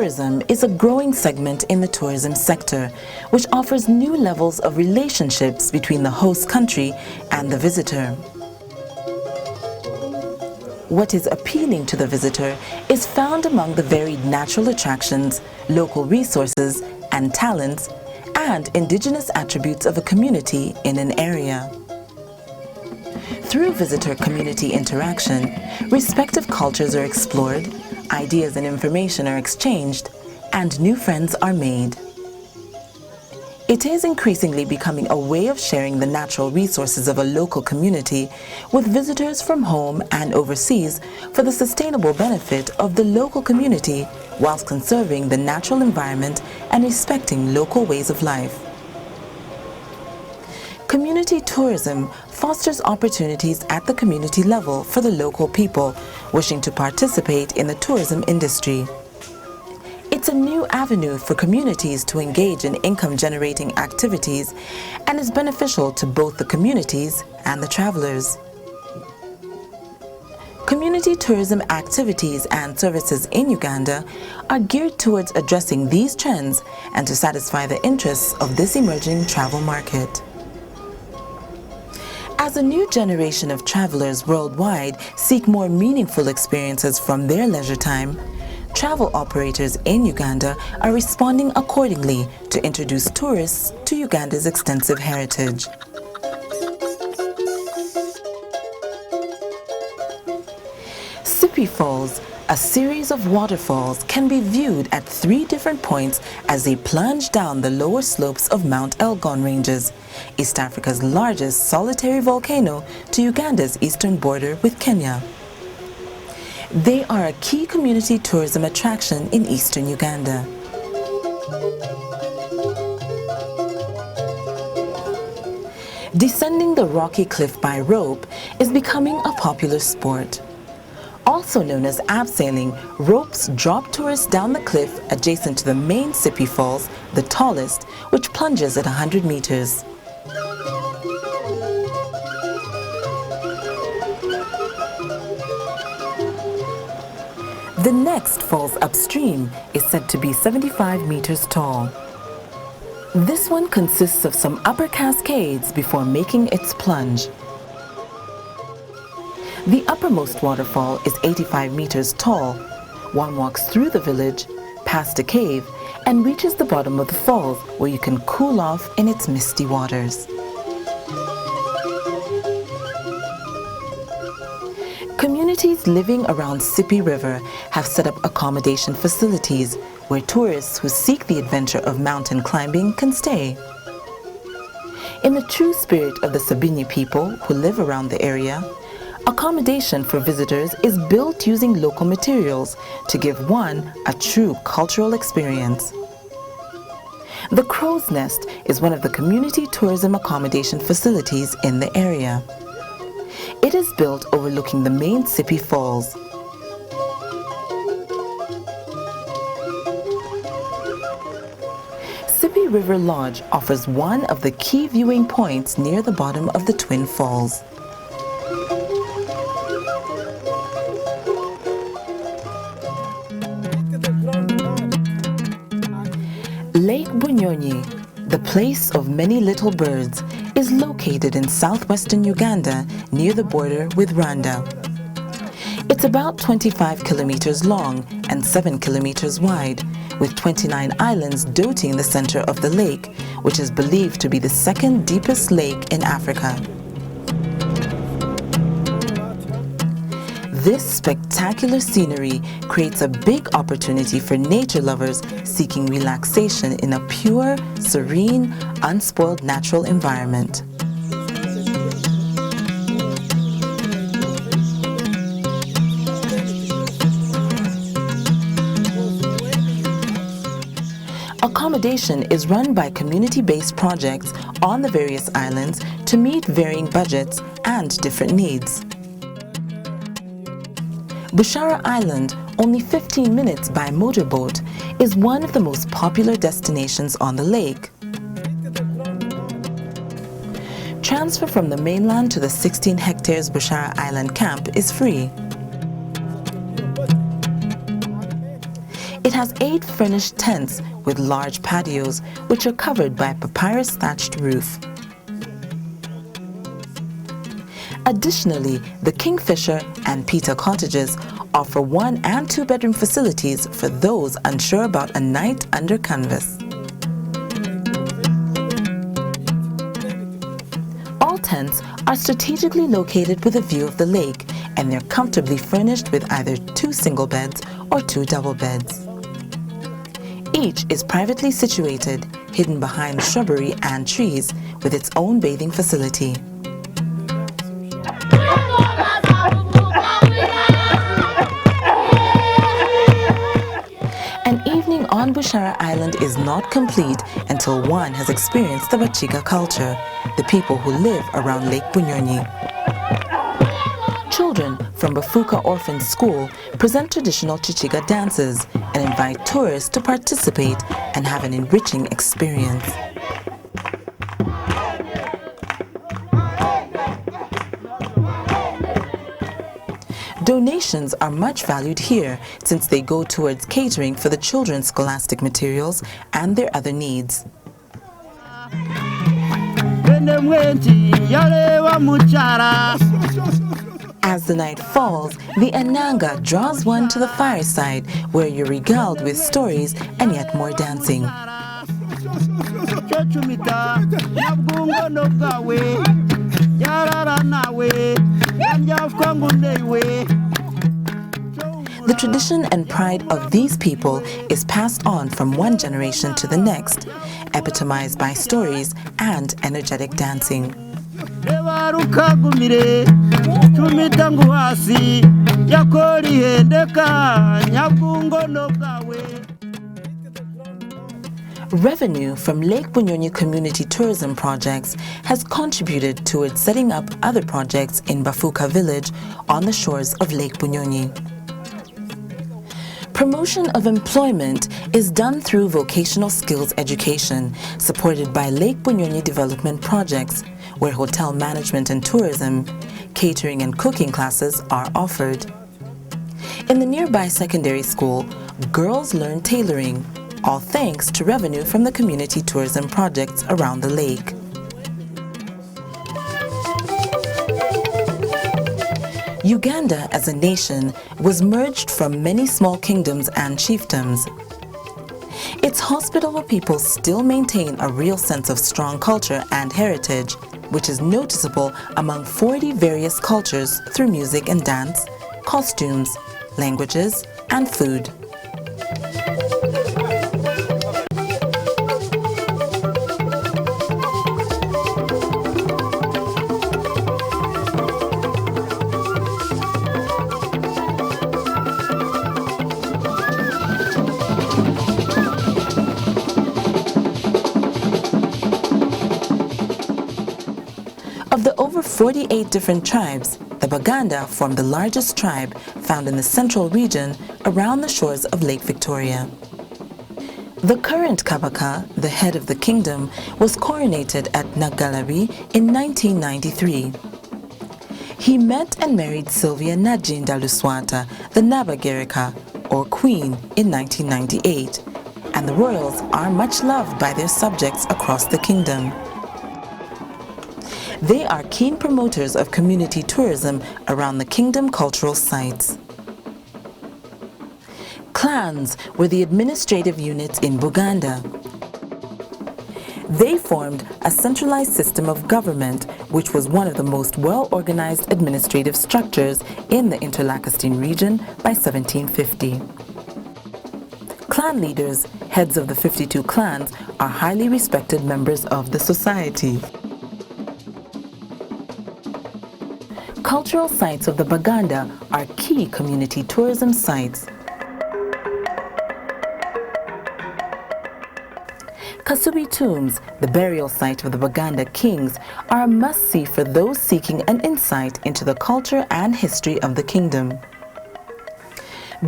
tourism is a growing segment in the tourism sector, which offers new levels of relationships between the host country and the visitor. What is appealing to the visitor is found among the varied natural attractions, local resources and talents, and indigenous attributes of a community in an area. Through visitor-community interaction, respective cultures are explored, ideas and information are exchanged, and new friends are made. It is increasingly becoming a way of sharing the natural resources of a local community with visitors from home and overseas for the sustainable benefit of the local community whilst conserving the natural environment and respecting local ways of life. Community tourism fosters opportunities at the community level for the local people wishing to participate in the tourism industry. It's a new avenue for communities to engage in income-generating activities and is beneficial to both the communities and the travelers. Community tourism activities and services in Uganda are geared towards addressing these trends and to satisfy the interests of this emerging travel market. As a new generation of travelers worldwide seek more meaningful experiences from their leisure time, travel operators in Uganda are responding accordingly to introduce tourists to Uganda's extensive heritage. Sipi Falls, a series of waterfalls, can be viewed at 3 different points as they plunge down the lower slopes of Mount Elgon Ranges, East Africa's largest solitary volcano, to Uganda's eastern border with Kenya. They are a key community tourism attraction in eastern Uganda. Descending the rocky cliff by rope is becoming a popular sport. Also known as abseiling, ropes drop tourists down the cliff adjacent to the main Sipi Falls, the tallest, which plunges at 100 meters. The next falls upstream is said to be 75 meters tall. This one consists of some upper cascades before making its plunge. The uppermost waterfall is 85 meters tall. One walks through the village, past a cave, and reaches the bottom of the falls where you can cool off in its misty waters. Communities living around Sipi River have set up accommodation facilities where tourists who seek the adventure of mountain climbing can stay. In the true spirit of the Sabini people who live around the area, accommodation for visitors is built using local materials to give one a true cultural experience. The Crow's Nest is one of the community tourism accommodation facilities in the area. It is built overlooking the main Sipi Falls. Sipi River Lodge offers one of the key viewing points near the bottom of the Twin Falls. Lake Bunyonyi, the place of many little birds, is located in southwestern Uganda near the border with Rwanda. It's about 25 kilometers long and 7 kilometers wide, with 29 islands dotting the center of the lake, which is believed to be the second deepest lake in Africa. This spectacular scenery creates a big opportunity for nature lovers seeking relaxation in a pure, serene, unspoiled natural environment. Accommodation is run by community-based projects on the various islands to meet varying budgets and different needs. Bushara Island, only 15 minutes by motorboat, is one of the most popular destinations on the lake. Transfer from the mainland to the 16 hectares Bushara Island camp is free. It has 8 furnished tents with large patios which are covered by a papyrus-thatched roof. Additionally, the Kingfisher and Peter cottages offer 1- and 2-bedroom facilities for those unsure about a night under canvas. All tents are strategically located with a view of the lake, and they're comfortably furnished with either 2 single beds or 2 double beds. Each is privately situated, hidden behind shrubbery and trees, with its own bathing facility. An evening on Bushara Island is not complete until one has experienced the Bachiga culture, the people who live around Lake Bunyonyi. Children from Bafuka Orphan School present traditional Chichiga dances and invite tourists to participate and have an enriching experience. Donations are much valued here since they go towards catering for the children's scholastic materials and their other needs. As the night falls, the Ananga draws one to the fireside where you're regaled with stories and yet more dancing. The tradition and pride of these people is passed on from one generation to the next, epitomized by stories and energetic dancing. Revenue from Lake Bunyonyi community tourism projects has contributed towards setting up other projects in Bafuka village on the shores of Lake Bunyonyi. Promotion of employment is done through vocational skills education, supported by Lake Bunyonyi development projects, where hotel management and tourism, catering and cooking classes are offered. In the nearby secondary school, girls learn tailoring, all thanks to revenue from the community tourism projects around the lake. Uganda as a nation was merged from many small kingdoms and chiefdoms. Its hospitable people still maintain a real sense of strong culture and heritage, which is noticeable among 40 various cultures through music and dance, costumes, languages, and food. Of the over 48 different tribes, the Baganda form the largest tribe found in the central region around the shores of Lake Victoria. The current Kabaka, the head of the kingdom, was coronated at Nagalabi in 1993. He met and married Sylvia Najinda Luswata, the Nabagereka, or Queen, in 1998, and the royals are much loved by their subjects across the kingdom. They are keen promoters of community tourism around the kingdom cultural sites. Clans were the administrative units in Buganda. They formed a centralized system of government, which was one of the most well-organized administrative structures in the Interlacustrine region by 1750. Clan leaders, heads of the 52 clans, are highly respected members of the society. Cultural sites of the Baganda are key community tourism sites. Kasubi tombs, the burial site of the Baganda kings, are a must-see for those seeking an insight into the culture and history of the kingdom.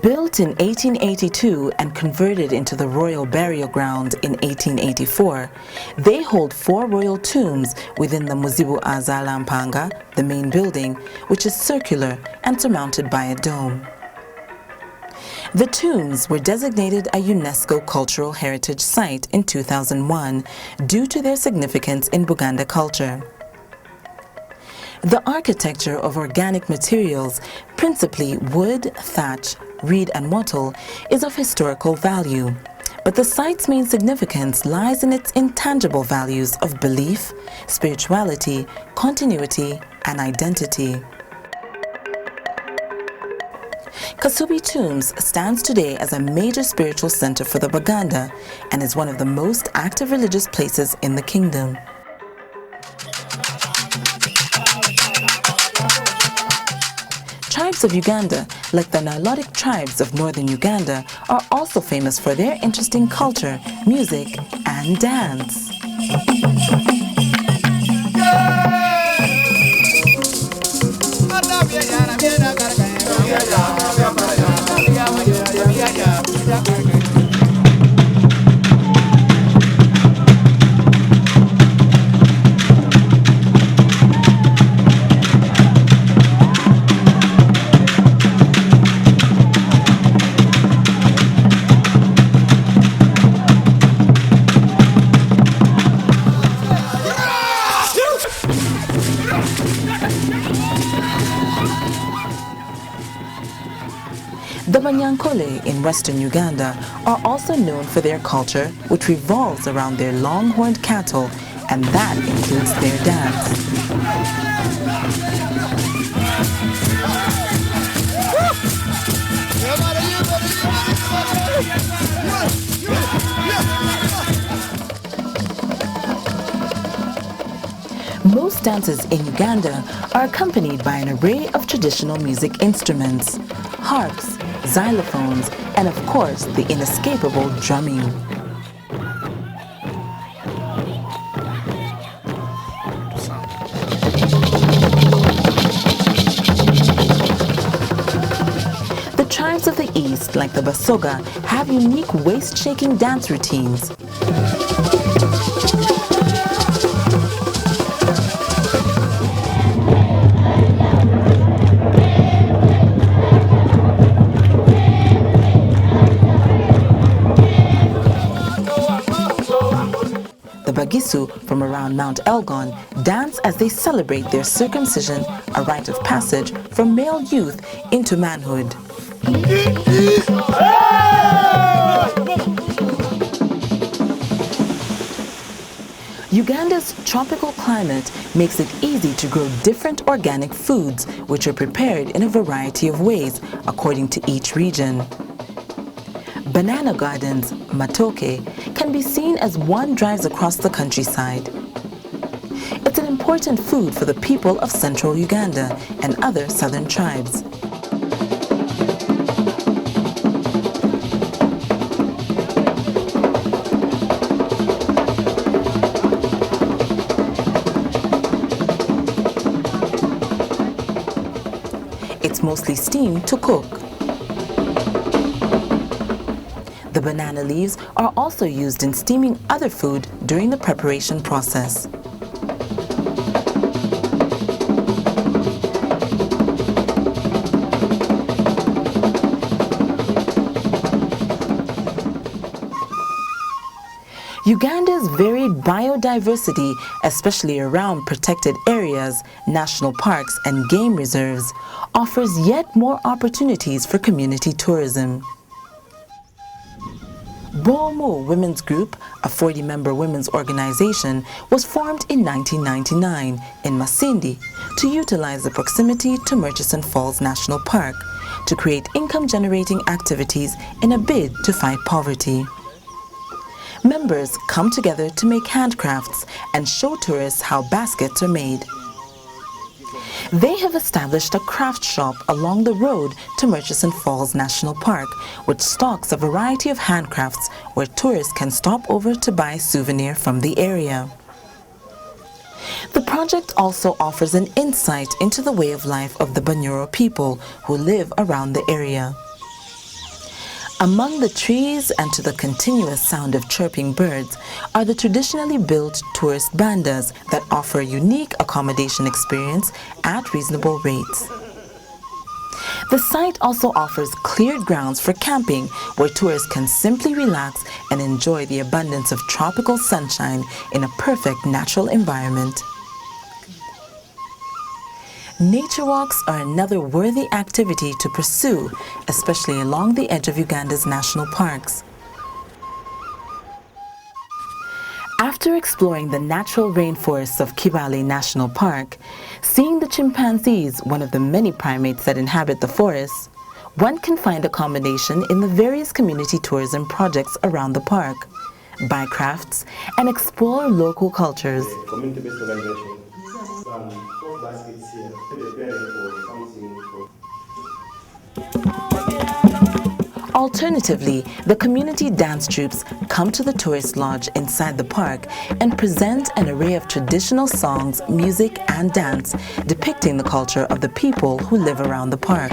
Built in 1882 and converted into the royal burial ground in 1884, they hold 4 royal tombs within the Muzibu Azala Mpanga, the main building, which is circular and surmounted by a dome. The tombs were designated a UNESCO Cultural Heritage Site in 2001 due to their significance in Buganda culture. The architecture of organic materials, principally wood, thatch, reed and wattle, is of historical value, but the site's main significance lies in its intangible values of belief, spirituality, continuity, and identity. Kasubi Tombs stands today as a major spiritual center for the Baganda and is one of the most active religious places in the kingdom. Tribes of Uganda, like the Nilotic tribes of northern Uganda, are also famous for their interesting culture, music, and dance. The Banyankole in western Uganda are also known for their culture, which revolves around their long-horned cattle, and that includes their dance. Most dances in Uganda are accompanied by an array of traditional music instruments, harps, xylophones, and of course the inescapable drumming. The tribes of the East, like the Basoga, have unique waist-shaking dance routines. The Bagisu from around Mount Elgon dance as they celebrate their circumcision, a rite of passage from male youth into manhood. Uganda's tropical climate makes it easy to grow different organic foods, which are prepared in a variety of ways according to each region. Banana gardens, matoke, can be seen as one drives across the countryside. It's an important food for the people of central Uganda and other southern tribes. It's mostly steamed to cook. The banana leaves are also used in steaming other food during the preparation process. Uganda's varied biodiversity, especially around protected areas, national parks, and game reserves, offers yet more opportunities for community tourism. Bomo Women's Group, a 40-member women's organization, was formed in 1999 in Masindi to utilize the proximity to Murchison Falls National Park to create income-generating activities in a bid to fight poverty. Members come together to make handcrafts and show tourists how baskets are made. They have established a craft shop along the road to Murchison Falls National Park, which stocks a variety of handcrafts where tourists can stop over to buy a souvenir from the area. The project also offers an insight into the way of life of the Banyoro people who live around the area. Among the trees and to the continuous sound of chirping birds are the traditionally built tourist bandas that offer a unique accommodation experience at reasonable rates. The site also offers cleared grounds for camping where tourists can simply relax and enjoy the abundance of tropical sunshine in a perfect natural environment. Nature walks are another worthy activity to pursue, especially along the edge of Uganda's national parks. After exploring the natural rainforests of Kibale National Park, seeing the chimpanzees, one of the many primates that inhabit the forests, one can find accommodation in the various community tourism projects around the park, buy crafts, and explore local cultures. Community-based organization. Some 4 baskets here, preparing for something for. Alternatively, the community dance troupes come to the tourist lodge inside the park and present an array of traditional songs, music, and dance depicting the culture of the people who live around the park.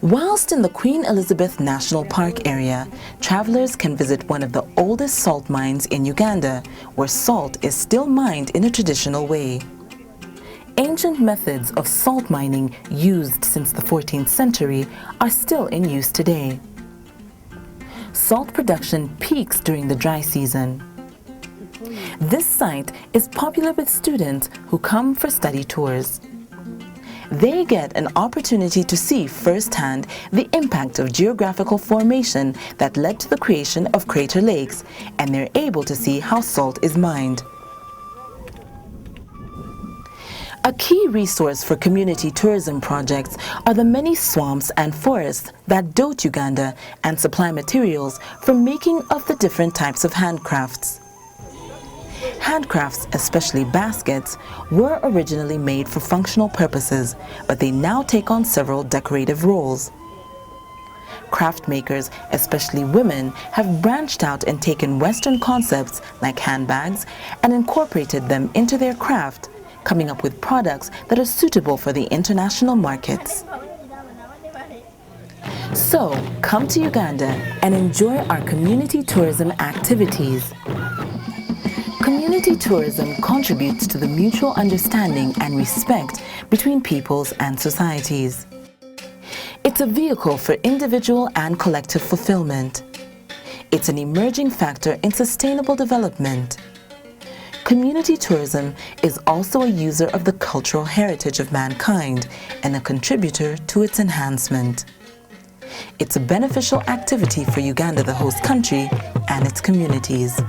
Whilst in the Queen Elizabeth National Park area, travelers can visit one of the oldest salt mines in Uganda, where salt is still mined in a traditional way. Ancient methods of salt mining used since the 14th century are still in use today. Salt production peaks during the dry season. This site is popular with students who come for study tours. They get an opportunity to see firsthand the impact of geographical formation that led to the creation of crater lakes, and they're able to see how salt is mined. A key resource for community tourism projects are the many swamps and forests that dot Uganda and supply materials for making of the different types of handcrafts. Handcrafts, especially baskets, were originally made for functional purposes, but they now take on several decorative roles. Craft makers, especially women, have branched out and taken Western concepts like handbags and incorporated them into their craft, coming up with products that are suitable for the international markets. So, come to Uganda and enjoy our community tourism activities. Community tourism contributes to the mutual understanding and respect between peoples and societies. It's a vehicle for individual and collective fulfillment. It's an emerging factor in sustainable development. Community tourism is also a user of the cultural heritage of mankind and a contributor to its enhancement. It's a beneficial activity for Uganda, the host country, and its communities.